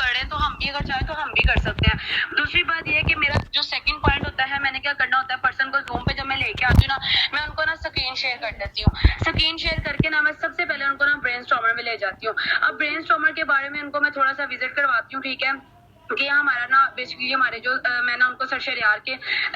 कर रहे हैं तो हम भी अगर चाहें तो हम भी कर सकते हैं। दूसरी बात ये है कि मेरा जो सेकंड पॉइंट होता है, मैंने क्या करना होता है, पर्सन को जूम पे जब मैं लेके आती हूँ ना, मैं उनको ना स्क्रीन शेयर कर देती हूँ। स्क्रीन शेयर करके ना मैं सबसे पहले उनको ना ब्रेनस्टॉर्मर में ले जाती हूँ। अब ब्रेनस्टॉर्मर के बारे में उनको मैं थोड़ा सा विजिट करवाती हूँ, ठीक है, कि हमारा ना बेसिकली हमारे जो मैं ना उनको सर शरियार के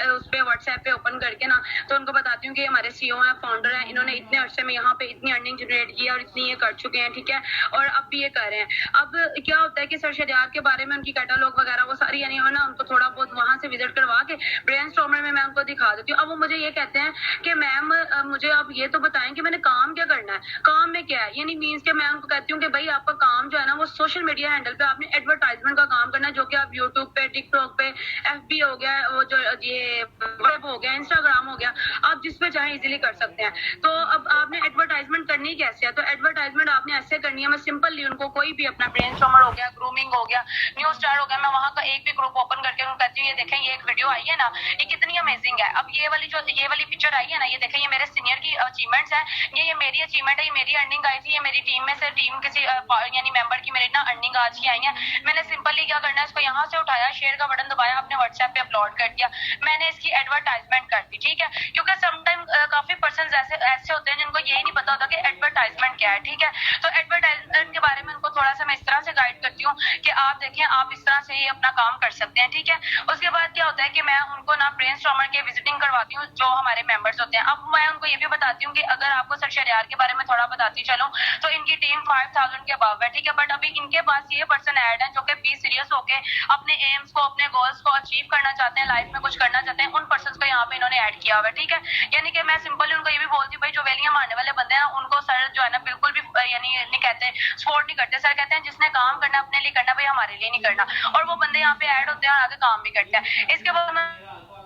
उस पर व्हाट्सएप पे ओपन करके ना तो उनको बताती हूँ कि हमारे सीईओ हैं, फाउंडर हैं, इन्होंने इतने अरसे में यहाँ पे इतनी अर्निंग जनरेट की है और इतनी ये कर चुके हैं, ठीक है, और अब भी ये कर रहे हैं। अब क्या होता है कि सर शरियार के बारे में उनकी कैटलॉग वगैरह वो सारी यानी ना उनको थोड़ा बहुत वहां से विजिट करवा के ब्रेनस्टॉर्मर में मैं उनको दिखा देती हूँ। अब वो मुझे ये कहते हैं कि मैम मुझे आप ये तो बताएं कि मैंने काम क्या करना है, काम में क्या है, यानी मीन्स के मैं उनको कहती हूँ कि भाई आपका काम जो है ना वो सोशल मीडिया हैंडल पे आपने एडवर्टाइजमेंट का काम करना है, जो कि आप यूट्यूब पे, टिकटॉक पे, एफबी हो गया, वो जो ये वेब हो गया, इंस्टाग्राम हो गया, आप जिस पे चाहे इजीली कर सकते हैं। तो अब आपने एडवर्टाइजमेंट करनी कैसे है, तो एडवर्टाइजमेंट आपने ऐसे करनी है, मैं सिंपली उनको कोई भी अपना ब्रेनस्टॉर्मर हो गया, ग्रूमिंग हो गया, न्यू स्टार हो गया, मैं वहां का एक भी ग्रुप ओपन करके उनको कहती हूँ ये देखें ये एक वीडियो आई है ना, ये कितनी अमेजिंग है। अब ये वाली पिक्चर आई है ना, ये देखें ये मेरे सीनियर की अचीवमेंट्स है, ये मेरी अचीवमेंट है, ये मेरी अर्निंग आई थी, ये मेरी टीम में से टीम किसी यानी मेंबर की मेरी ना अर्निंग आज की आई है। मैंने सिंपली क्या करना है, इसको यहाँ से उठाया, शेयर का बटन दबाया, अपने व्हाट्सएप पे अपलोड कर दिया, मैंने इसकी एडवर्टाइजमेंट कर दी, ठीक है, क्योंकि समटाइम काफी पर्सन ऐसे होते हैं जिनको यही नहीं पता होता कि एडवर्टाइजमेंट क्या है, ठीक है। तो एडवर्टाइजमेंट के बारे में उनको थोड़ा सा मैं इस तरह से गाइड करती हूँ कि आप देखें आप इस तरह से ही अपना काम कर सकते हैं, ठीक है। उसके बाद क्या होता है कि मैं उनको ना ब्रेनस्टॉर्मर के विजिटिंग करवाती हूँ जो हमारे मेंबर्स होते हैं। अब मैं उनको ये भी बताती हूँ कि अगर आपको सर शरियार के बारे में थोड़ा बताती चलो तो इनकी टीम 5000 के अबव है, ठीक है, बट अभी इनके पास ये पर्सन ऐड है जो कि बी सीरियस होके अपने एम्स को, अपने गोल्स को अचीव करना चाहते हैं, लाइफ में कुछ करना चाहते हैं, उन पर्सन को यहाँ पे इन्होंने ऐड किया हुआ है, ठीक है। यानी कि मैं सिंपली उनको ये भी बोलती हूँ भाई जो वैलियां मारने वाले बंदे हैं उनको सर जो है ना बिल्कुल भी यानी नहीं कहते, सपोर्ट नहीं करते। सर कहते हैं जिसने काम करना अपने लिए करना, भाई हमारे लिए नहीं करना, और वो बंदे यहाँ पे ऐड होते हैं और आगे काम भी करते हैं। इसके बाद मैं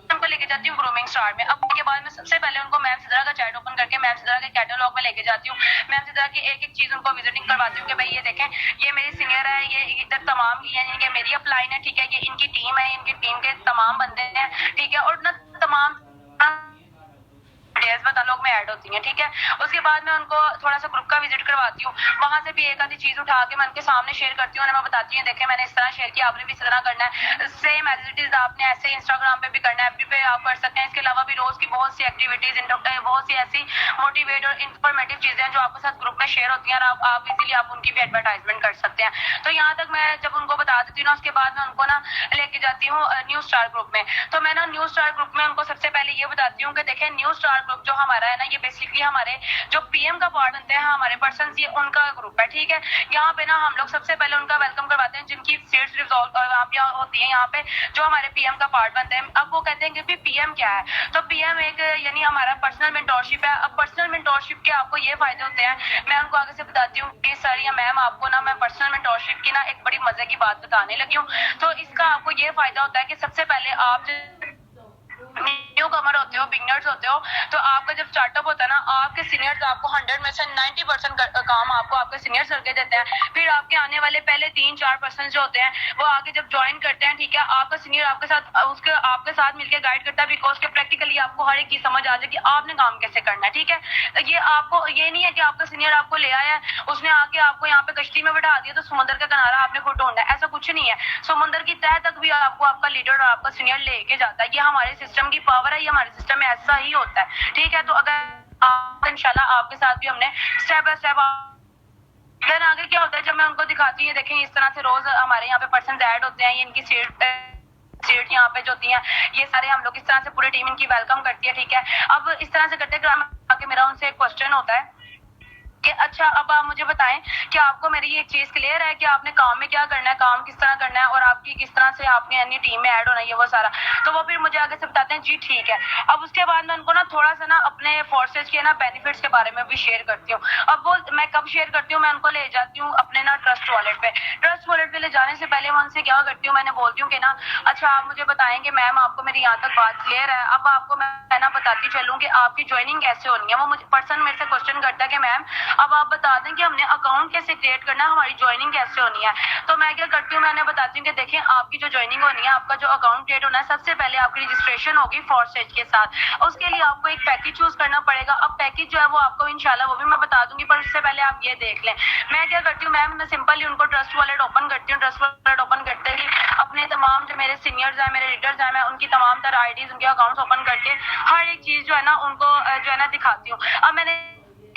उनको लेके जाती हूँ ग्रूमिंग स्टार में। अब के बाद मैं सबसे पहले उनको मैम सिद्रा का चैट ओपन करके मैम सिद्रा के कैटलॉग में लेके जाती हूँ, मैम सिद्रा की एक एक चीज उनको विजिटिंग करवाती हूँ कि भाई ये देखें ये मेरी सीनियर है, ये इधर तमाम यानी कि मेरी अपलाइन है, ठीक है, ये इनकी टीम है, इनकी टीम के तमाम बंदे हैं, ठीक है, और ना तमाम कैटलॉग में ऐड होती हैं, ठीक है। उसके बाद मैं उनको थोड़ा सा ग्रुप का विजिट करवाती हूँ, वहां से भी एक आधी चीज उठा के मैं उनके सामने शेयर करती हूँ, मैं बताती हूँ देखें मैंने इस तरह शेयर किया, आपने भी इस तरह करना है, सेम एज इट इज आपने ऐसे इंस्टाग्राम पे भी करना है, एफबी पे आप कर सकते हैं। इसके अलावा भी रोज की बहुत सी एक्टिविटीज, बहुत सी ऐसी मोटिवेट और इंफॉर्मेटिव चीजें हैं जो आपके साथ ग्रुप में शेयर होती हैं और आप इजीली आप उनकी भी एडवर्टाइजमेंट कर सकते हैं। तो यहाँ तक मैं जब उनको बता देती हूँ ना, उसके बाद मैं उनको ना लेके जाती हूँ न्यू स्टार ग्रुप में। तो मैं ना न्यू स्टार ग्रुप में उनको सबसे पहले ये बताती हूँ कि देखें न्यू स्टार ग्रुप जो हमारा है ना, ये बेसिकली हमारे जो पीएम का पार्ट बनते हैं हमारे पर्सन, ये उनका ग्रुप है, ठीक है। यहाँ पे ना हम लोग सबसे पहले उनका वेलकम करवाते हैं जिनकी सीट्स रिजॉल्व होती है यहाँ पे, जो हमारे पीएम का पार्ट बनते हैं। अब वो कहते हैं कि पीएम क्या है, तो पीएम एक यानी हमारा पर्सनल मेंटोरशिप है। अब पर्सनल मेंटोरशिप के आपको ये फायदे होते हैं, मैं उनको आगे से बताती हूँ कि सर या मैम आपको ना मैं पर्सनल मेंटोरशिप की ना एक बड़ी मजे की बात बताने लगी हूँ। तो इसका आपको ये फायदा होता है कि सबसे पहले आप न्यू कमर होते हो, बिगनर्स होते हो, तो आपका जब स्टार्टअप होता है ना, आपके सीनियर्स आपको 100 में से 90% काम आपको आपके सीनियर्स करके देते हैं। फिर आपके आने वाले पहले 3-4% जो होते हैं वो आगे जब ज्वाइन करते हैं, ठीक है, आपका सीनियर आपके साथ मिलकर गाइड करता है, बिकॉज के प्रैक्टिकली आपको हर एक चीज समझ आ जाए कि आपने काम कैसे करना है, ठीक है। ये आपको ये नहीं है कि आपका सीनियर आपको ले आया है, उसने आके आपको यहाँ पे कश्ती में बैठा दिया तो समुद्र का किनारा आपने खुद ढूंढना है, ऐसा कुछ नहीं है। समुद्र की तह तक भी आपको आपका लीडर और आपका सीनियर लेके जाता है। ये हमारे सिस्टम की पावर है, ये हमारे सिस्टम में ऐसा ही होता है, ठीक है। तो अगर आप इंशाल्लाह आपके साथ भी हमने स्टेप बाय स्टेप देन आगे क्या होता है जब मैं उनको दिखाती हूँ, देखें इस तरह से रोज हमारे यहाँ पे पर्सन ऐड होते हैं, ये इनकी सीट यहाँ पे जो होती हैं, ये सारे हम लोग इस तरह से पूरी टीम इनकी वेलकम करती है, ठीक है। अब इस तरह से करते आके मेरा उनसे एक क्वेश्चन होता है कि अच्छा अब आप मुझे बताएं कि आपको मेरी ये चीज क्लियर है कि आपने काम में क्या करना है, काम किस तरह करना है और आपकी किस तरह से आपने अन्य टीम में ऐड होना है, वो सारा। तो वो फिर मुझे आगे से बताते हैं जी ठीक है। अब उसके बाद मैं उनको ना थोड़ा सा ना अपने फोर्सेज के ना बेनिफिट्स के बारे में भी शेयर करती हूँ। अब वो मैं कब शेयर करती हूँ, मैं उनको ले जाती हूँ अपने ना ट्रस्ट वॉलेट पे। ट्रस्ट वॉलेट पे ले जाने से पहले मैं उनसे क्या करती हूँ, मैंने बोलती हूँ कि ना अच्छा आप मुझे बताएंगे मैम आपको मेरी यहाँ तक बात क्लियर है। अब आपको मैं ना बताती चलूँ कि आपकी ज्वाइनिंग कैसे होनी है। वो मुझे पर्सन मेरे से क्वेश्चन करता है कि मैम अब आप बता दें कि हमने अकाउंट कैसे क्रिएट करना है, हमारी ज्वाइनिंग कैसे होनी है। तो मैं क्या करती हूँ, मैंने बताती हूँ कि देखें आपकी जो ज्वाइनिंग होनी है, आपका जो अकाउंट क्रिएट होना है, सबसे पहले आपकी रजिस्ट्रेशन होगी फॉरसेज के साथ। उसके लिए आपको एक पैकेज चूज करना पड़ेगा। अब पैकेज जो है वो आपको इंशाल्लाह वो भी मैं बता दूंगी, पर उससे पहले आप ये देख लें। मैं क्या करती हूँ मैम, मैं सिंपली उनको ट्रस्ट वॉलेट ओपन करती हूँ। ट्रस्ट वॉलेट ओपन तमाम जो मेरे सीनियर्स हैं, मेरे लीडर्स हैं, मैं उनकी तमाम तरह आईडीज, उनके अकाउंट्स ओपन करके हर एक चीज जो है ना उनको जो है ना दिखाती हूँ। अब मैंने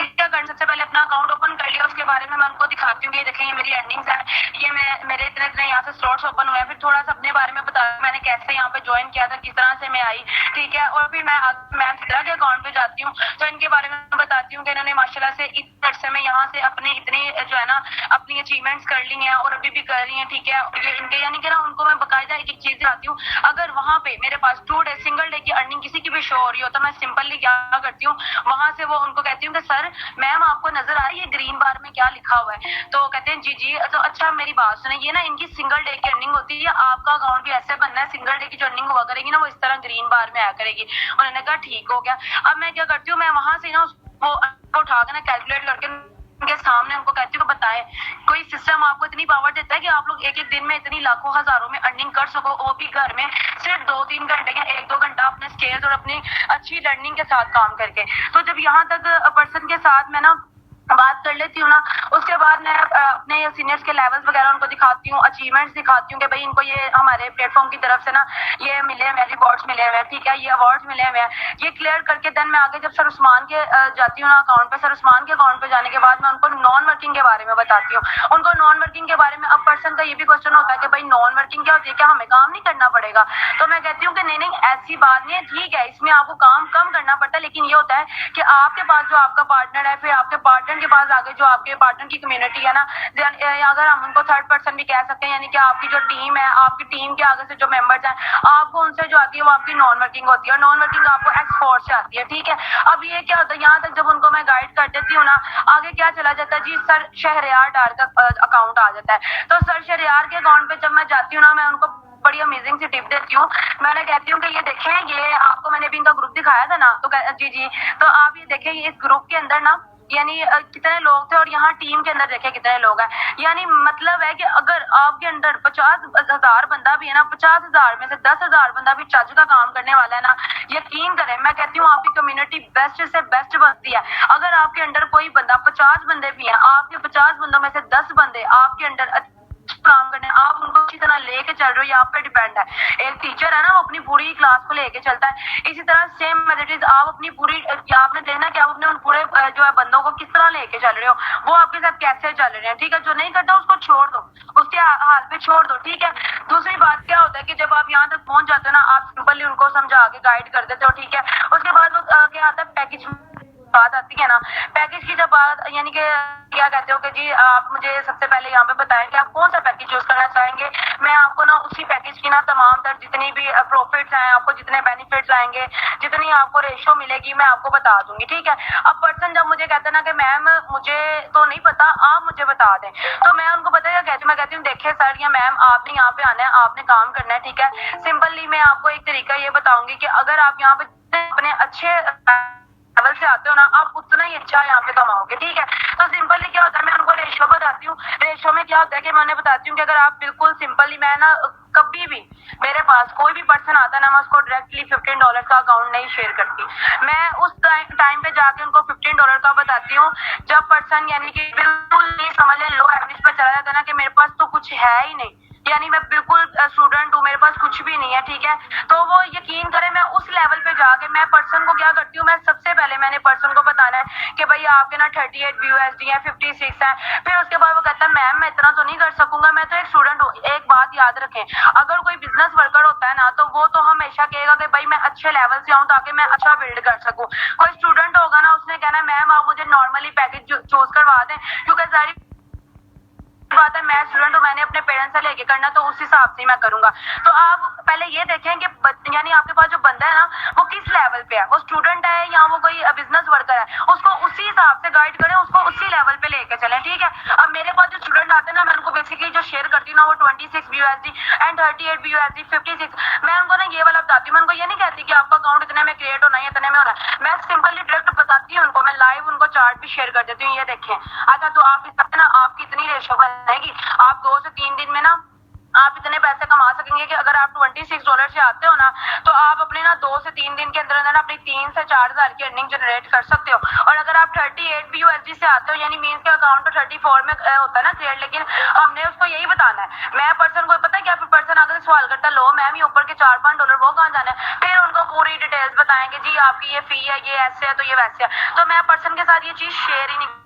क्या करना, सबसे पहले अपना अकाउंट ओपन कर लिया, उसके बारे में मैं उनको दिखाती हूँ कि ये देखें ये मेरी अर्निंग्स है, ये मेरे इतने इतने यहाँ से स्लॉट्स ओपन हुए हैं। फिर थोड़ा सा अपने बारे में बता मैंने कैसे यहाँ पे ज्वाइन किया था, किस तरह से मैं आई, ठीक है। और फिर मैं मैम चित्रा के अकाउंट पे जाती हूँ तो इनके बारे में बताती हूँ कि इन्होंने माशाल्लाह से इतने अरसे में यहाँ से अपने इतनी जो है ना अपनी अचीवमेंट्स कर ली हैं और अभी भी कर रही हैं, ठीक है। और ये इनके यानी कि ना उनको मैं बकायदा एक एक चीज दिखाती हूँ। अगर वहाँ पे मेरे पास 2 डे सिंगल डे की अर्निंग किसी की भी शो हो रही हो तो मैं सिंपली क्या करती हूँ, वहां से वो उनको कहती हूँ कि सर मैम आपको नजर आ रही है ग्रीन बार में क्या लिखा हुआ है? तो कहते हैं जी जी। तो अच्छा मेरी बात सुने, ये ना इनकी सिंगल डे की अर्निंग होती है, आपका अकाउंट भी ऐसे बनना है, सिंगल डे की जो अर्निंग हुआ करेगी ना वो इस तरह ग्रीन बार में आया करेगी। उन्होंने कहा ठीक हो गया। अब मैं क्या करती हूँ, मैं वहां से ना वो उठा के ना कैलकुलेट करके उनके सामने उनको कहती हूँ बताएं कोई सिस्टम आपको इतनी पावर देता है कि आप लोग एक एक दिन में इतनी लाखों हजारों में अर्निंग कर सको, वो भी घर में सिर्फ 2-3 घंटे या 1-2 घंटा अपने स्किल्स और अपनी अच्छी लर्निंग के साथ काम करके। तो जब यहाँ तक पर्सन के साथ मैं ना बात कर लेती हूँ ना, उसके बाद मैं अपने सीनियर्स के लेवल्स वगैरह उनको दिखाती हूँ, अचीवमेंट्स दिखाती हूँ कि भाई इनको ये हमारे प्लेटफॉर्म की तरफ से ना ये मिले हुए रिवॉर्ड्स मिले हुए हैं, ठीक है, ये अवार्ड्स मिले हुए हैं। ये क्लियर करके देन मैं आगे जब सर उस्मान के जाती हूँ ना अकाउंट पे, सर उस्मान के अकाउंट पे जाने के बाद मैं उनको नॉन वर्किंग के बारे में बताती हूँ। उनको नॉन वर्किंग के बारे में अब पर्सन का ये भी क्वेश्चन होता है कि भाई नॉन वर्किंग क्या होती है, क्या हमें काम नहीं करना पड़ेगा? तो मैं कहती हूँ कि नहीं नहीं ऐसी बात नहीं है, ठीक है इसमें आपको काम कम करना पड़ता है, लेकिन ये होता है कि आपके पास जो आपका पार्टनर है, फिर आपके पार्टनर के पास आगे जो आपके पार्टनर की कम्युनिटी है ना, अगर हम उनको थर्ड पर्सन भी कह सकते हैं, यानी कि आपकी जो टीम है, आपकी टीम के आगे से जो मेंबर्स हैं, आपको उनसे जो आती है वो आपकी नॉन वर्किंग होती है और नॉन वर्किंग आपको एक्सपोर्ट से आती है, ठीक है। अब ये क्या होता है, यहाँ तक जब उनको मैं गाइड कर देती हूँ ना, आगे क्या चला जाता है जी, सर शहरयार डार का अकाउंट आ जाता है। तो सर शहरयार के अकाउंट पे जब मैं जाती हूँ ना, मैं उनको बड़ी अमेजिंग सी टिप देती हूँ। मैंने कहती हूँ कि ये देखें, ये आपको मैंने भी इनका ग्रुप दिखाया था ना, तो जी जी, तो आप ये देखें इस ग्रुप के अंदर ना यानी कितने लोग थे और यहाँ टीम के अंदर देखे कितने लोग हैं। यानी मतलब है कि अगर आपके अंदर 50,000 बंदा भी है ना, 50,000 में से 10,000 बंदा भी चज का काम करने वाला है ना, यकीन करें मैं कहती हूँ आपकी कम्युनिटी बेस्ट से बेस्ट बनती है। अगर आपके अंदर कोई बंदा 50 बंदे भी हैं, आपके 50 बंदों में से 10 बंदे आपके अंदर काम करने, आप उनको अच्छी तरह लेके चल रहे हो, ये आप पे डिपेंड है। एक टीचर है ना, वो अपनी पूरी क्लास को लेके चलता है, इसी तरह सेम मेथड आप अपनी पूरी आपने देखना कि आप अपने उन पूरे जो है बंदों को किस तरह लेके चल रहे हो, वो आपके साथ कैसे चल रहे हैं, ठीक है। जो नहीं करता उसको छोड़ दो, उसके हाल पे छोड़ दो, ठीक है। दूसरी बात क्या होता है कि जब आप यहाँ तक पहुंच जाते हो ना, आप सिंपली उनको समझा के गाइड कर देते हो, ठीक है। उसके बाद वो क्या आता है, पैकेज बात आती है ना, पैकेज की जब बात यानी कि क्या कहते हो कि जी आप मुझे सबसे पहले यहाँ पे बताएं कि आप कौन सा पैकेज चूज करना चाहेंगे। मैं आपको ना उसी पैकेज की ना तमाम तर जितनी भी प्रॉफिट्स हैं, आपको जितने बेनिफिट्स आएंगे, जितनी आपको रेशो मिलेगी, मैं आपको बता दूंगी, ठीक है। अब पर्सन जब मुझे कहते हैं ना कि मैम मुझे तो नहीं पता, आप मुझे बता दें, तो मैं उनको पता है कहती हूँ, मैं कहती हूँ देखिए सर या मैम आपने यहाँ पे आना है, आपने काम करना है, ठीक है। सिंपली मैं आपको एक तरीका ये बताऊंगी कि अगर आप यहाँ पे अपने अच्छे लेवल से आते हो ना, आप उतना ही अच्छा यहाँ पे कमाओगे, ठीक है। तो सिंपली क्या होता है, मैं उनको रेशो बताती हूँ। रेशो में क्या होता है कि मैं उन्हें बताती हूँ कि अगर आप बिल्कुल सिंपली, मैं ना कभी भी मेरे पास कोई भी पर्सन आता है ना, मैं उसको डायरेक्टली $15 का अकाउंट नहीं शेयर करती। मैं उस टाइम पे जाके उनको $15 का बताती हूँ जब पर्सन यानी कि बिल्कुल नहीं समझ ले, लो एवरेज पे चला जाता है ना कि मेरे पास तो कुछ है ही नहीं, यानी मैं बिल्कुल स्टूडेंट हूँ, मेरे पास कुछ भी नहीं है, ठीक है। तो वो यकीन करें, मैं उस लेवल पे जाके मैं पर्सन को क्या करती हूँ, मैं सबसे पहले मैंने पर्सन को बताना है कि भाई आपके ना 38 BUSD है, 56 है। फिर उसके बाद वो कहता है मैम मैं इतना तो नहीं कर सकूंगा, मैं तो एक स्टूडेंट हूँ। एक बात याद रखें, अगर कोई बिजनेस वर्कर होता है ना, तो वो तो हमेशा कहेगा कि भाई मैं अच्छे लेवल से आऊँ ताकि मैं अच्छा बिल्ड कर सकूँ। कोई स्टूडेंट होगा ना, उसने कहना मैम आप मुझे नॉर्मली पैकेज चूज करवा दें, क्योंकि सारी बात है मैं स्टूडेंट हूँ, मैंने अपने पेरेंट्स से लेके करना, तो उस हिसाब से मैं करूंगा। तो आप पहले ये देखें कि यानी आपके पास जो बंदा है ना, वो किस लेवल पे है, वो स्टूडेंट है या वो कोई बिजनेस वर्कर है, उसको उसी हिसाब से गाइड करें, उसको उसी लेवल पे लेके चलें, ठीक है। अब मेरे पास जो स्टूडेंट आते हैं ना, मैं उनको बेसिकली जो शेयर करती हूँ ना, वो 26 BUSD एंड 38 BUSD 56, मैं उनको ना ये वाला बताती हूँ। मैं उनको ये नहीं कहती कि आपका अकाउंट इतने में क्रिएट होना है, इतने में होना है, मैं सिंपली डायरेक्ट बताती हूँ उनको, मैं लाइव उनको चार्ट भी शेयर कर देती हूँ, ये देखें। अच्छा तो आप इस ना आपकी इतनी रेशो बनेगी, आप 2 से 3 दिन में ना आप इतने पैसे कमा सकेंगे कि अगर आप $26 से आते हो ना, तो आप अपने ना 2 से 3 दिन के अंदर अंदर अपनी 3 से 4,000 की अर्निंग जनरेट कर सकते हो। और अगर आप 38 BUSD से आते हो, यानी मीन्स के अकाउंट तो 34 में होता है ना क्रिएट, लेकिन हमने उसको यही बताना है। मैं पर्सन को पता है क्या, फिर पर्सन आकर सवाल करता है, लो मैम ये ऊपर के $4-5 वो कहाँ जाना है, फिर उनको पूरी डिटेल्स बताएंगे, जी आपकी ये फी है, ये ऐसे है, तो ये वैसे है। तो मैं पर्सन के साथ ये चीज शेयर ही नहीं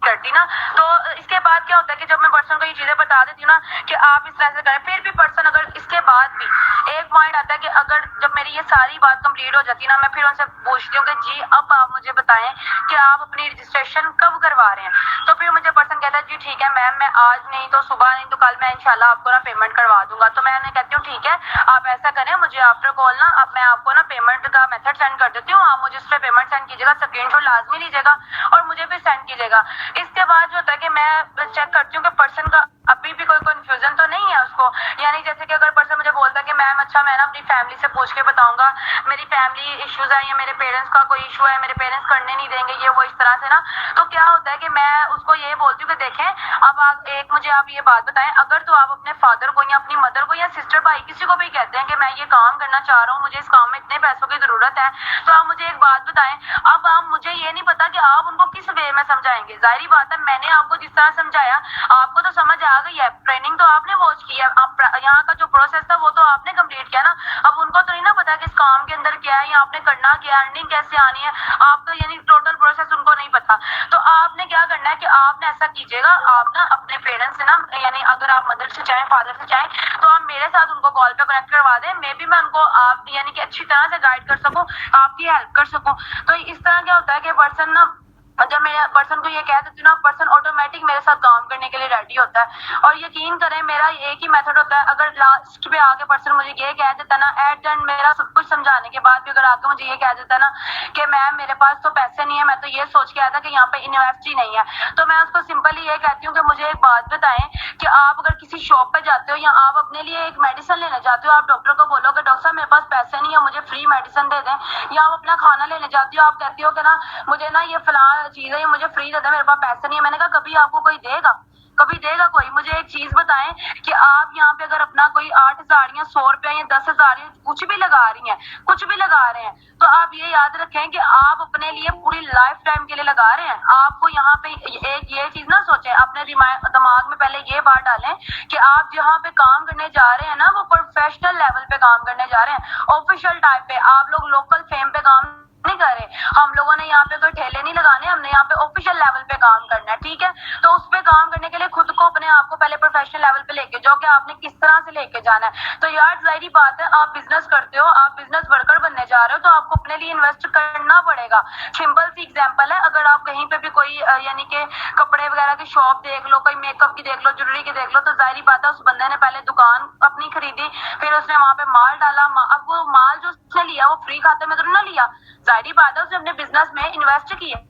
करती ना। तो इसके बाद क्या होता है कि जब मैं पर्सन को ये चीजें बता देती हूँ ना कि आप इस तरह से करें, फिर भी पर्सन अगर इसके बाद भी एक पॉइंट आता है कि अगर जब मेरी ये सारी बात कंप्लीट हो जाती है ना, मैं फिर उनसे पूछती हूँ कि जी अब आप मुझे बताएं कि आप अपनी रजिस्ट्रेशन कब करवा रहे हैं। तो फिर मुझे पर्सन कहता है जी ठीक है मैम, मैं आज नहीं तो सुबह नहीं तो कल मैं इंशाल्लाह आपको ना पेमेंट करवा दूंगा। तो मैं उन्हें कहती हूँ ठीक है, आप ऐसा करें, मुझे आफ्टर कॉल ना अब मैं आपको ना पेमेंट का मेथड सेंड कर देती हूँ, आप मुझे उस पर पेमेंट सेंड कीजिएगा, स्क्रीनशॉट लाजमी लीजिएगा और मुझे फिर सेंड कीजिएगा। इसके बाद जो होता है कि मैं चेक करती हूँ कि पर्सन का अभी भी कोई कंफ्यूजन तो नहीं है उसको। यानी जैसे कि अगर पर्सन मुझे बोलता है कि मैम अच्छा मैं ना अपनी फैमिली से पूछ के बताऊंगा, मेरी फैमिली इश्यूज है या मेरे पेरेंट्स का कोई इशू है, मेरे पेरेंट्स करने नहीं देंगे ये वो इस तरह से ना, तो क्या होता है कि मैं उसको ये बोलती हूँ कि देखें अब आप मुझे आप ये बात बताएं, अगर तो आप अपने फादर को या अपनी मदर को या सिस्टर भाई किसी को भी कहते हैं कि मैं ये काम करना चाह रहा हूँ, मुझे इस काम में इतने पैसों की जरूरत है, तो आप मुझे एक बात बताएं। अब आप मुझे ये नहीं पता कि आप उनको किस वे में समझाएंगे। जाहिर बात है मैंने आपको जिस तरह समझाया आपको तो समझ आ गई है, ट्रेनिंग तो आपने वॉच की है, आप यहाँ का जो प्रोसेस था वो तो आपने कंप्लीट किया ना। अब उनको तो नहीं ना पता कि इस काम के अंदर क्या है या आपने करना क्या है, अर्निंग कैसे आनी है, आपका यानी टोटल प्रोसेस उनको नहीं पता। तो आपने क्या करना है कि आपने ऐसा कीजिएगा, आप ना अपने पेरेंट्स से ना, यानी अगर आप मदर से चाहें फादर से चाहें, तो आप मेरे साथ उनको कॉल पे कनेक्ट करवा दें, मे बी मैं उनको आप यानी कि अच्छी तरह से गाइड कर सकूं, आपकी हेल्प कर सकूं। तो इस तरह क्या होता है कि पर्सन ना, जब मैं पर्सन को ये कह देती हूँ ना, पर्सन ऑटोमेटिक मेरे साथ काम करने के लिए रेडी होता है। और यकीन करें मेरा एक ही मेथड होता है, अगर लास्ट पे आके पर्सन मुझे ये कह देता है ना, एट द एंड मेरा सब कुछ समझाने के बाद भी अगर आके मुझे ये कह देता है ना कि मैम मेरे पास तो पैसे नहीं है, मैं तो ये सोच के आया था कि यहाँ पे इन्वेस्ट ही नहीं है, तो मैं उसको सिंपली ये कहती हूँ कि मुझे एक बात बताएं कि आप अगर किसी शॉप पे जाते हो या आप अपने लिए एक मेडिसिन लेने जाते हो, आप डॉक्टर को बोलोगे डॉक्टर साहब मेरे पास पैसे नहीं है, मुझे फ्री मेडिसिन दे दें, या आप अपना खाना लेने जाती हो, आप कहती हो कि ना मुझे ना ये फला चीज है, ये मुझे फ्री दे दे, मेरे पास पैसे नहीं है। मैंने कहा कभी आपको कोई देगा, कभी देगा कोई? मुझे एक चीज बताएं कि आप यहाँ पे अगर अपना कोई 8,000 या 100 रुपया या 10,000 या कुछ भी लगा रही हैं, कुछ भी लगा रहे हैं, तो आप ये याद रखें कि आप अपने लिए पूरी लाइफ टाइम के लिए लगा रहे हैं। आपको यहाँ पे एक ये चीज ना सोचें, अपने दिमाग में पहले ये बात डालें कि आप जहाँ पे काम करने जा रहे हैं ना, वो प्रोफेशनल लेवल पे काम करने जा रहे हैं, ऑफिशियल टाइप पे। आप लोग लोकल फेम पे काम नहीं कर रहे, हम लोगों ने यहाँ पे कोई ठेले नहीं लगाने, हमने यहाँ पे ऑफिशियल लेवल पे काम करना है, ठीक है। तो उस पे काम करने के लिए खुद को अपने आप को पहले प्रोफेशनल लेवल पे लेके जाओ कि आपने किस तरह से लेके जाना है। तो यार जाहिर बात है, आप बिजनेस करते हो, आप बिजनेस वर्कर बनने जा रहे हो, तो आपको अपने लिए इन्वेस्ट करना पड़ेगा। सिंपल सी एग्जाम्पल है, अगर आप कहीं पे भी कोई यानी कि कपड़े वगैरह की शॉप देख लो, कोई मेकअप की देख लो, ज्वेलरी की देख लो, तो जाहिर बात है उस बंदे ने पहले दुकान अपनी खरीदी, फिर उसने वहां पे माल डाला, अब वो माल जो उसने लिया वो फ्री खाते में तो ना लिया, जाहिर बात है उसने अपने बिजनेस में इन्वेस्ट किया।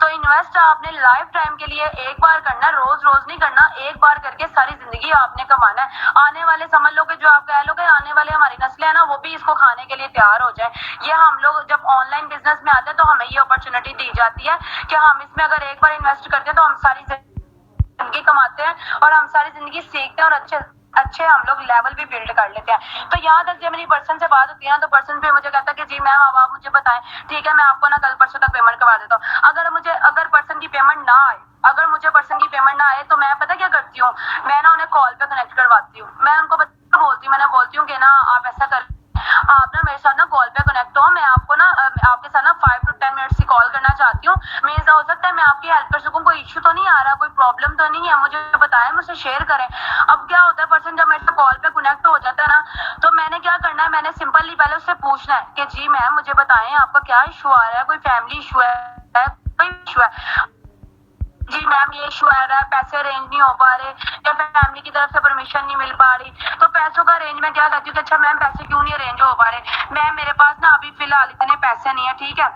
तो इन्वेस्ट आपने लाइफ टाइम के लिए एक बार करना, रोज रोज नहीं करना, एक बार करके सारी जिंदगी आपने कमाना है। आने वाले समझ लो कि जो आप कह लो कि आने वाले हमारी नस्लें है ना, वो भी इसको खाने के लिए तैयार हो जाए। ये हम लोग जब ऑनलाइन बिजनेस में आते हैं तो हमें ये अपॉर्चुनिटी दी जाती है कि हम इसमें अगर एक बार इन्वेस्ट करते हैं तो हम सारी जिंदगी कमाते हैं और हम सारी जिंदगी सीखते हैं और अच्छे हम लोग लेवल भी बिल्ड कर लेते हैं। तो यहाँ तक जब मेरी पर्सन से बात होती है ना, तो पर्सन भी मुझे कहता है कि जी मैम अब आप मुझे बताएं, ठीक है मैं आपको ना कल परसों तक पेमेंट करवा देता हूँ। अगर पर्सन की पेमेंट ना आए, अगर मुझे पर्सन की पेमेंट ना आए, तो मैं पता क्या करती हूँ, मैं ना उन्हें कॉल पे कनेक्ट करवाती हूँ। मैं उनको बोलती हूँ कि ना आप ऐसा कर, आप ना मेरे साथ ना कॉल पे कनेक्ट हो, मैं आपको ना आपके साथ ना 5 to 10 मिनट्स की कॉल करना चाहती हूँ। मीन्स हो सकता है मैं आपकी हेल्प कर सकूँ, कोई इश्यू तो नहीं आ रहा, कोई प्रॉब्लम तो नहीं है, मुझे बताएं, मुझसे शेयर करें। अब क्या होता है, पर्सन जब मेरे से कॉल पे कनेक्ट हो जाता है ना, तो मैंने क्या करना है, मैंने सिंपली पहले उससे पूछना है कि जी मैम मुझे बताएं आपका क्या इशू आ रहा है, कोई फैमिली इशू है, कोई इशू है? जी मैम ये इशू आ रहा है, पैसे अरेंज नहीं हो पा रहे या फैमिली की तरफ से परमिशन नहीं मिल पा रही। तो पैसों का अरेंज मैं क्या करती हूँ कि अच्छा मैम पैसे क्यों नहीं अरेंज हो पा रहे, मैम मेरे पास ना अभी फिलहाल इतने पैसे नहीं है, ठीक है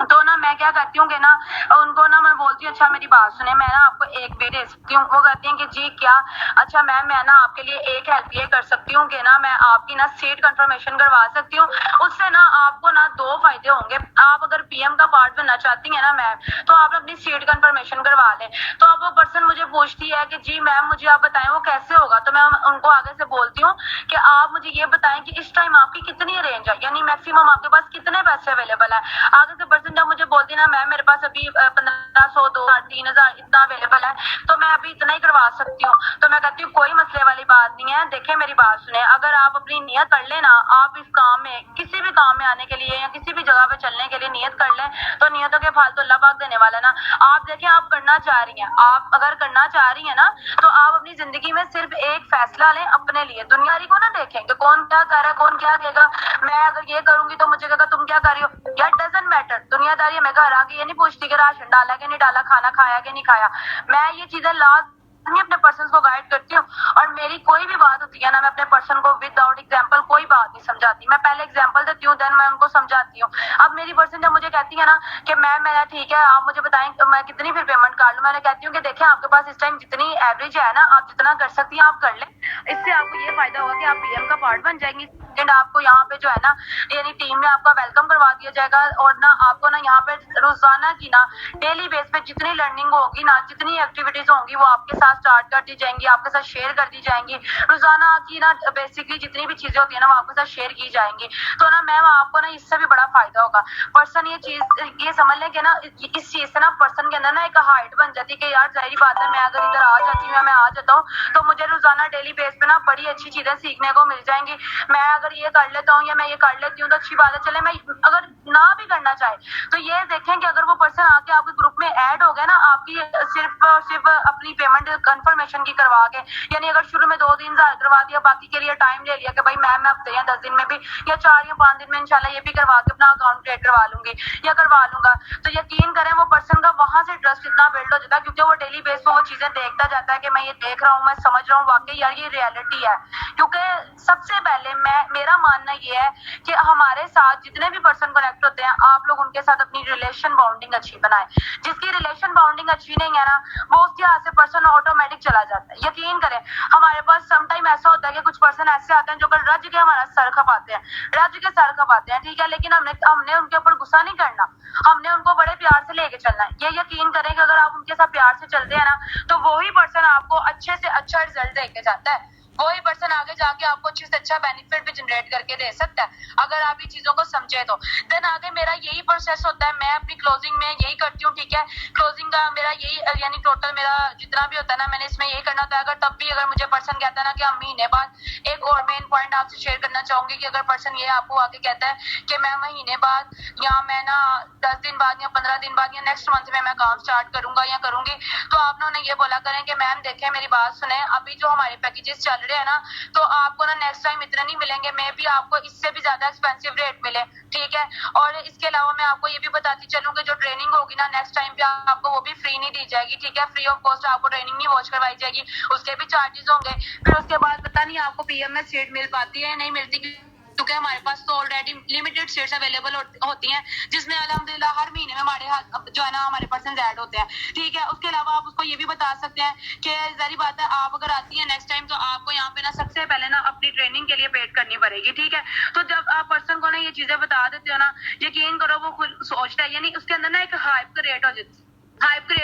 तो ना मैं क्या करती हूँ कि ना उनको ना मैं बोलती हूँ अच्छा मेरी बात सुने, मैं ना आपको एक वे दे सकती हूँ। वो कहती हैं कि जी क्या? अच्छा मैम मैं ना आपके लिए एक हेल्प ये कर सकती हूँ कि ना मैं आपकी ना सीट कंफर्मेशन करवा सकती हूँ। उससे ना आपको ना 2 फायदे होंगे। आप अगर पीएम का पार्ट बनना चाहती हैं ना मैम, तो आप अपनी सीट कंफर्मेशन करवा लें। तो अब वो पर्सन मुझे पूछती है कि जी मैम मुझे आप बताएं वो कैसे होगा? तो मैं उनको आगे से बोलती हूँ कि आप मुझे ये बताएं कि इस टाइम आपकी कितनी रेंज है, यानी मैक्सिमम आपके पास कितने पैसे अवेलेबल है। आगे से पर्सन जब मुझे बोलती है ना मैम मेरे पास अभी 1500 2000 3000 इतना अवेलेबल है, तो मैं अभी इतना ही करवा सकती हूँ। तो मैं कहती हूँ कोई मसले वाली बात नहीं है। देखे मेरी बात सुने, अगर आप अपनी नियत कर लेना, आप इस काम में किसी भी काम में आने के लिए या किसी भी जगह पे चलने के लिए नियत कर लें, तो नियतों के फालतू अल्लाह पाक देने वाला ना। आप देखें आप करना चाह रही हैं, आप अगर करना चाह रही हैं ना, तो आप अपनी जिंदगी में सिर्फ एक फैसला लें अपने लिए। दुनियादारी को ना देखें कि कौन क्या कर रहा है, कौन क्या कहेगा। मैं अगर ये करूंगी तो मुझे कहेगा तुम क्या कर रही हो, यार डजंट मैटर। दुनियादारी हमें घर आके ये नहीं पूछती कि राशन डाला कि नहीं डाला, खाना खाया कि नहीं खाया। मैं ये चीजें लाजमी अपने पर्सन को गाइड करती हूँ। और मेरी कोई भी बात होती है ना, मैं अपने पर्सन को विदाउट एग्जाम्पल कोई बात नहीं समझाती। मैं पहले एग्जाम्पल देती हूँ, देन मैं उनको समझाती हूँ। अब मेरी पर्सन जब मुझे कहती है ना कि मैम मेरा ठीक है, आप मुझे बताएं मैं कितनी फिर पेमेंट कर लूँ। मैंने कहती हूँ कि देखें आपके पास इस टाइम जितनी एवरेज है ना, आप जितना कर सकती हैं आप कर लें। इससे आपको ये फायदा होगा कि आप पीएम का पार्ट बन जाएंगी। आपको यहाँ पे जो है ना, यानी टीम में आपका वेलकम करवा दिया जाएगा। और ना आपको ना यहाँ पे रोजाना की ना डेली बेस पे जितनी लर्निंग होगी ना, जितनी एक्टिविटीज होंगी वो आपके साथ स्टार्ट कर दी जाएंगी, आपके साथ शेयर कर दी जाएंगी। रोजाना की ना बेसिकली जितनी भी चीजें होती है ना वो आपके साथ शेयर की जाएंगी। तो ना मैम आपको ना इससे भी बड़ा फायदा होगा। पर्सन ये चीज ये समझ लें कि ना इस चीज से ना पर्सन के अंदर ना एक हाइट बन जाती है कि यार जाहिर बात है मैं अगर इधर आ जाती हूँ, मैं आ जाता हूँ, तो मुझे रोजाना डेली बेस पे ना बड़ी अच्छी चीजें सीखने को मिल जाएंगी। मैं अगर ये कर लेता हूँ या मैं ये कर लेती हूँ तो अच्छी बात है। चले मैं अगर ना भी करना चाहे तो ये देखें कि अगर वो पर्सन आके आपके ग्रुप में ऐड हो गया ना, आपकी सिर्फ और सिर्फ अपनी पेमेंट कंफर्मेशन की करवा के, यानी अगर शुरू में 2-3 हजार करवा दिया, बाकी के लिए टाइम ले लिया कि भाई मैम मैं हफ्ते या 10 दिन में भी या 4 या 5 दिन में इंशाल्लाह ये भी करवा के अपना अकाउंट क्रिएट करवा लूंगी या करवा लूंगा, तो यकीन करें वो पर्सन का वहां से ट्रस्ट इतना बिल्ड हो जाता है, क्योंकि वो डेली बेस पे वो चीजें देखता जाता है कि मैं ये देख रहा हूँ, मैं समझ रहा हूँ वाकई यार ये रियलिटी है। क्योंकि सबसे पहले मेरा मानना ये है कि हमारे साथ जितने भी पर्सन कनेक्ट होते हैं, आप लोग उनके साथ अपनी रिलेशन बाउंडिंग अच्छी बनाए। जिसकी रिलेशन बाउंडिंग अच्छी नहीं है ना, वो उसके हाथ से पर्सन ऑटोमेटिक चला जाता है। यकीन करें हमारे पास समटाइम ऐसा होता है कि कुछ पर्सन ऐसे आते हैं जो कल रज के हमारा सर खपाते हैं, रज के सर खपाते हैं, ठीक है, लेकिन हमने उनके ऊपर गुस्सा नहीं करना, हमने उनको बड़े प्यार से लेके चलना है। ये यकीन करें कि अगर आप उनके साथ प्यार से चलते हैं ना, तो वही पर्सन आपको अच्छे से अच्छा रिजल्ट देके जाता है। वही पर्सन आगे जाके आपको अच्छे से अच्छा बेनिफिट भी जनरेट करके दे सकता है, अगर आप ये चीजों को समझे तो। देन आगे मेरा यही प्रोसेस होता है, मैं अपनी क्लोजिंग में यही करती हूँ, ठीक है। क्लोजिंग का मेरा यही यानी टोटल मेरा जितना भी होता है ना, मैंने इसमें यही करना था। अगर तब भी अगर मुझे पर्सन कहता है ना कि हम महीने बाद, एक और मेन पॉइंट आपसे शेयर करना चाहूंगी कि अगर पर्सन ये आपको आगे कहता है कि मैं महीने बाद या मैं ना 10 दिन बाद या 15 दिन बाद या नेक्स्ट मंथ में मैं काम स्टार्ट करूंगा या करूंगी, तो आप ना उन्हें ये बोला करें कि मैम देखें मेरी बात सुने, अभी जो हमारे पैकेजेस चल रहे हैं ना, तो आपको ना नेक्स्ट टाइम इतने नहीं मिलेंगे, मे भी आपको इससे भी ज्यादा एक्सपेंसिव रेट मिले, ठीक है। और इसके अलावा मैं आपको ये भी बताती चलूं कि जो ट्रेनिंग होगी ना नेक्स्ट टाइम पे आपको वो भी फ्री नहीं दी जाएगी, ठीक है। फ्री ऑफ कॉस्ट आपको ट्रेनिंग नहीं वॉच करवाई जाएगी, उसके भी चार्जेस होंगे। फिर उसके बाद पता नहीं आपको पीएम में सीट मिल पाती है या नहीं मिलती, क्योंकि हमारे पास तो ऑलरेडी लिमिटेड सीट्स अवेलेबल होती हैं, जिसमें अल्हम्दुलिल्लाह हर महीने में हमारे जो है ना हमारे पर्सन ऐड होते हैं, ठीक है। उसके अलावा आप उसको ये भी बता सकते हैं कि जाहिर बात है आप अगर आती है नेक्स्ट टाइम, तो आपको यहाँ पे ना सबसे पहले ना अपनी ट्रेनिंग के लिए पेड करनी पड़ेगी, ठीक है। तो जब आप पर्सन को ना ये चीजें बता देते हो ना, यकीन करो वो खुद सोचता है, यानी उसके अंदर ना एक हाइप क्रिएट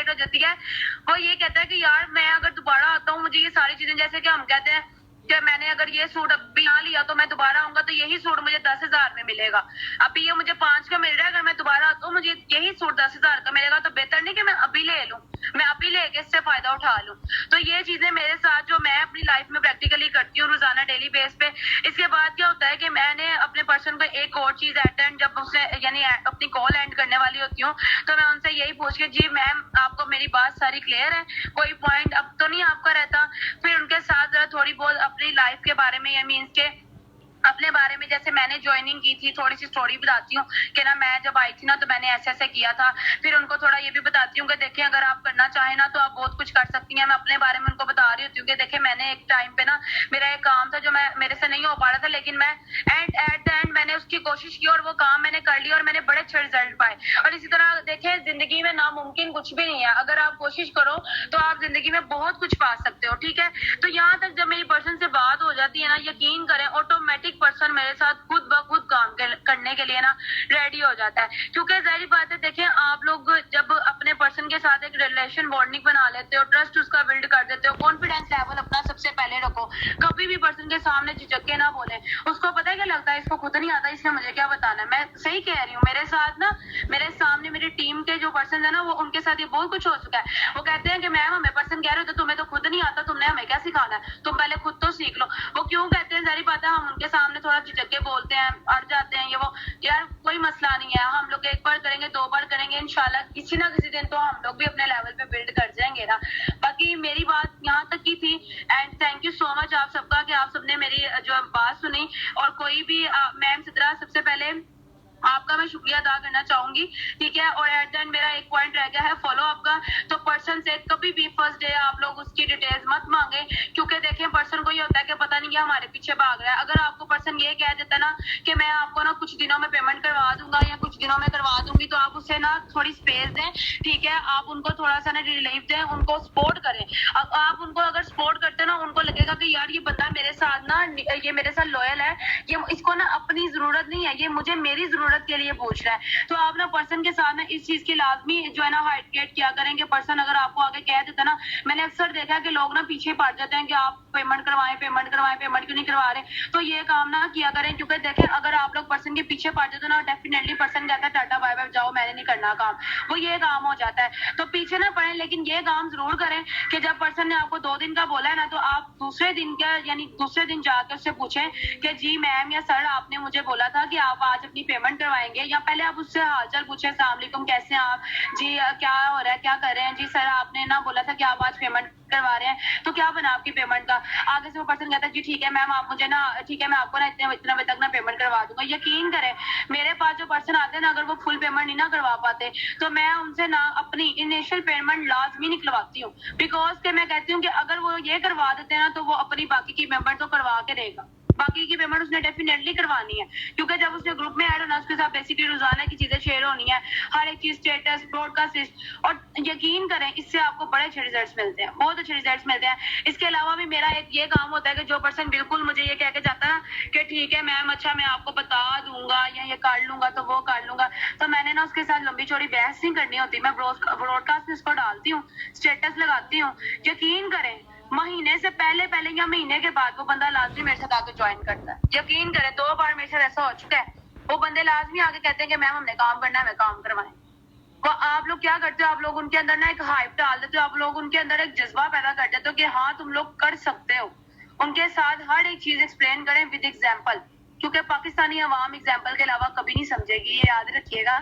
हो जाती है। वो ये कहता है कि यार मैं अगर दोबारा आता हूँ, मुझे ये सारी चीजें, जैसे कि हम कहते हैं कि मैंने अगर ये सूट अभी यहाँ लिया तो मैं दोबारा आऊंगा तो यही सूट मुझे 10,000 में मिलेगा। अभी ये मुझे 5 का मिल रहा है, अगर मैं दोबारा आता हूँ मुझे यही सूट 10,000 का मिलेगा, तो बेहतर नहीं कि मैं अभी ले लूं, मैं अभी लेके इससे फायदा उठा लूं। तो ये चीजें मेरे साथ जो मैं अपनी लाइफ में प्रैक्टिकली करती हूँ रोजाना डेली बेस पे। इसके बाद क्या होता है कि मैंने अपने पर्सन को एक और चीज अटेंड, जब उसने यानी अपनी कॉल एंड करने वाली होती हूँ, तो मैं उनसे यही पूछ के जी मैम आपको मेरी बात सारी क्लियर है, कोई पॉइंट अब तो नहीं आपका रहता। फिर उनके साथ जरा थोड़ी बहुत अपनी लाइफ के बारे में, या मीन्स के अपने बारे में, जैसे मैंने ज्वाइनिंग की थी, थोड़ी सी स्टोरी बताती हूँ कि ना मैं जब आई थी ना तो मैंने ऐसे ऐसे किया था। फिर उनको थोड़ा ये भी बताती हूँ कि देखिए अगर आप करना चाहें ना तो आप बहुत कुछ कर सकती हैं। मैं अपने बारे में उनको बता रही होती हूँ कि देखिए मैंने एक टाइम पे ना मेरा एक काम था जो मैं मेरे से नहीं हो पा रहा था, लेकिन मैं एट द एंड मैंने उसकी कोशिश की और वो काम मैंने कर लिया और मैंने बड़े अच्छे रिजल्ट पाए। और इसी तरह देखिए जिंदगी में नामुमकिन कुछ भी नहीं है, अगर आप कोशिश करो तो आप जिंदगी में बहुत कुछ पा सकते हो। ठीक है, तो यहाँ तक जब मेरी पर्सन से बात हो जाती है ना, यकीन करें ऑटोमेटिक पर्सन मेरे साथ खुद ब खुद काम करने के लिए ना रेडी हो जाता है। क्योंकि जाहिर बात है, देखिए आप लोग जब अपने पर्सन के साथ एक रिलेशन बॉन्डिंग बना लेते हो, ट्रस्ट उसका बिल्ड कर देते हो, कॉन्फिडेंस लेवल अपना सबसे पहले रखो, कभी भी पर्सन के सामने झिझक के ना बोले। उसको पता है क्या लगता है, इसको खुद नहीं आता, इसने मुझे क्या बताना है। मैं सही कह रही हूँ, मेरे साथ ना मेरे सामने मेरी टीम के जो पर्सन है ना, वो उनके साथ ये बहुत कुछ हो चुका है। वो कहते हैं कि मैम हमें पर्सन कह रहे हो तो तुम्हें तो खुद नहीं आता, तुमने हमें क्या सिखाना है, तुम पहले खुद तो सीख लो। वो क्यों कहते हैं, जारी बात है, हम उनके सामने थोड़ा झिझक के बोलते हैं, अड़ जाते हैं, ये वो। यार कोई मसला नहीं है, हम लोग एक बार करेंगे, दो बार करेंगे, इंशाल्लाह किसी ना किसी दिन तो हम लोग भी अपने लेवल पे बिल्ड कर जाएंगे ना। बाकी मेरी बात यहाँ तक की थी, and thank you so much आप सबका कि आप सबने मेरी जो बात सुनी। और कोई भी मैम सिद्रा, सबसे पहले आपका मैं शुक्रिया अदा करना चाहूंगी। ठीक है, और एट द एंड मेरा एक पॉइंट रह गया है फॉलो अप का। तो पर्सन से कभी भी फर्स्ट डे आप लोग उसकी डिटेल्स मत मांगे, क्योंकि देखें पर्सन को ये होता है कि पता नहीं ये हमारे पीछे भाग रहा है। अगर आपको पर्सन ये कह देता ना कि मैं आपको ना कुछ दिनों में पेमेंट करवा दूंगा या कुछ दिनों में करवा दूंगी, तो आप उसे ना थोड़ी स्पेस दें। ठीक है, आप उनको थोड़ा सा ना रिलीफ दें, उनको सपोर्ट करें। आप उनको अगर सपोर्ट करते ना, उनको लगेगा कि यार ये बंदा मेरे साथ ना, ये मेरे साथ लॉयल है, ये इसको ना अपनी जरूरत नहीं है, ये मुझे मेरी जरूरत के लिए पूछ रहा है। तो आप ना पर्सन के साथ ना इस चीज की लाजमी जो है ना हाइड्रेट किया करेंगे। पर्सन अगर आपको आगे कह देता ना, मैंने अक्सर देखा है कि लोग ना पीछे पड़ जाते हैं कि आप पेमेंट करवाएं, पेमेंट करवाएं, पेमेंट क्यों नहीं करवा रहे। तो ये काम ना किया करें, क्योंकि देखें अगर आप लोग पर्सन के पीछे पड़ जाते ना, डेफिनेटली पर्सन कहता है टाटा बाय बाय, जाओ मैंने नहीं करना काम, वो ये काम हो जाता है। तो पीछे ना पड़े, लेकिन ये काम जरूर करें कि जब पर्सन ने आपको 2 दिन का बोला है ना, तो आप दूसरे दिन का यानी दूसरे दिन जाकर उससे पूछें कि जी मैम या सर आपने मुझे बोला था कि आप आज अपनी पेमेंट करवाएंगे, या पहले आप उससे हालचाल पूछे, अस्सलाम वालेकुम कैसे हैं आप जी, क्या हो रहा है, क्या कर रहे हैं जी, सर आपने ना बोला था कि आप आज पेमेंट करवा रहे हैं, तो क्या बना आपकी पेमेंट का। आगे से वो पर्सन कहता है जी ठीक है मैम, आप मुझे ना, ठीक है मैं आपको ना इतने बजे तक ना पेमेंट करवा दूंगा। यकीन करें मेरे पास जो पर्सन आते हैं ना, अगर वो फुल पेमेंट नहीं ना करवा पाते, तो मैं उनसे ना अपनी इनिशियल पेमेंट लाजमी निकलवाती हूँ। बिकॉज के मैं कहती हूँ कि अगर वो ये करवा देते हैं ना, तो वो अपनी बाकी की पेमेंट तो करवा के देगा, बाकी की पेमेंट उसने डेफिनेटली करवानी है। क्योंकि जब उसने ग्रुप में ऐड होना, उसके साथ बेसिकली रोजाना की चीजें शेयर होनी है, हर एक चीज, स्टेटस, ब्रॉडकास्ट, और यकीन करें इससे आपको बड़े अच्छे रिजल्ट्स मिलते हैं, बहुत अच्छे रिजल्ट्स मिलते हैं। इसके अलावा भी मेरा एक ये काम होता है कि जो पर्सन बिल्कुल मुझे ये कह के जाता है कि ठीक है मैम, अच्छा मैं आपको बता दूंगा या ये कर लूंगा तो वो कर लूंगा, तो मैंने ना उसके साथ लंबी चौड़ी बहस नहीं करनी होती, मैं ब्रॉडकास्ट में इसको डालती हूँ, स्टेटस लगाती हूँ। यकीन करें महीने से पहले या महीने के बाद वो बंदा लाजमी मेरे साथ आके ज्वाइन करता है। यकीन करें 2 बार मेरे साथ ऐसा हो चुका है, वो बंदे लाजमी आके कहते हैं कि मैम हमने काम करना है, हमें काम करवाएं। वो आप लोग क्या करते हो, आप लोग उनके अंदर ना एक हाइप डाल देते हो, आप लोग उनके अंदर एक जज्बा पैदा कर देते हो कि हाँ तुम लोग कर सकते हो। उनके साथ हर एक चीज एक्सप्लेन करें विद एग्जाम्पल, क्योंकि पाकिस्तानी अवाम एग्जाम्पल के अलावा कभी नहीं समझेगी, ये याद रखिएगा।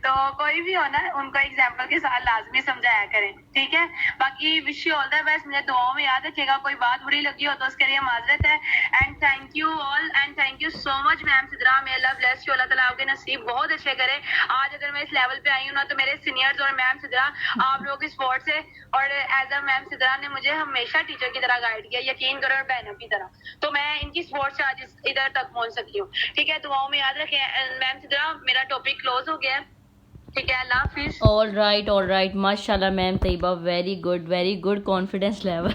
तो कोई भी हो ना, उनको एग्जाम्पल के साथ लाजमी समझाया करें। ठीक है, बाकी wish you all the best, मुझे दुआओं में याद रखिएगा। कोई बात बुरी लगी हो तो उसके लिए माजरत है। And thank you all, and thank you so much ma'am Sidra, may Allah bless you, Allah ताला आपके नसीब बहुत अच्छे करे। आज अगर मैं इस लेवल पे आई हूँ ना, तो मेरे सीनियर्स और मैम सिद्रा, आप लोगों की सपोर्ट से, और एज अ मैम सिद्रा ने मुझे हमेशा टीचर की तरह गाइड किया, यकीन करो, और बहनों की तरह, तो मैं इनकी सपोर्ट से आज इधर तक पहुंच सकती हूँ। ठीक है, दुआओं में याद रखें। मैम सिद्रा, मेरा टॉपिक क्लोज हो गया है। ठीक है, अल्लाह हाफिज। ऑल राइट माशाल्लाह ma'am Tayyaba, very good confidence level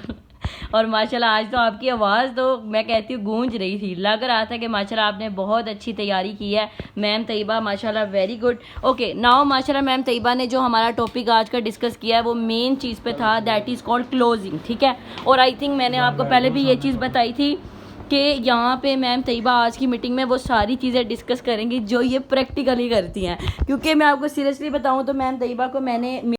और माशाल्लाह आज तो आपकी आवाज़ तो मैं कहती हूँ गूंज रही थी, लग रहा था कि माशाल्लाह आपने बहुत अच्छी तैयारी की है मैम तैयबा, माशाल्लाह वेरी गुड। ओके नाउ माशाल्लाह मैम तैयबा ने जो हमारा टॉपिक आज का डिस्कस किया है वो मेन चीज़ पे था, दैट इज़ कॉल्ड क्लोजिंग। ठीक है, और आई थिंक मैंने आपको पहले भी ये चीज़ बताई थी कि यहाँ पे मैम तैयबा आज की मीटिंग में वो सारी चीज़ें डिस्कस करेंगी जो ये प्रैक्टिकली करती हैं। क्योंकि मैं आपको सीरियसली बताऊँ तो मैम तैयबा को मैंने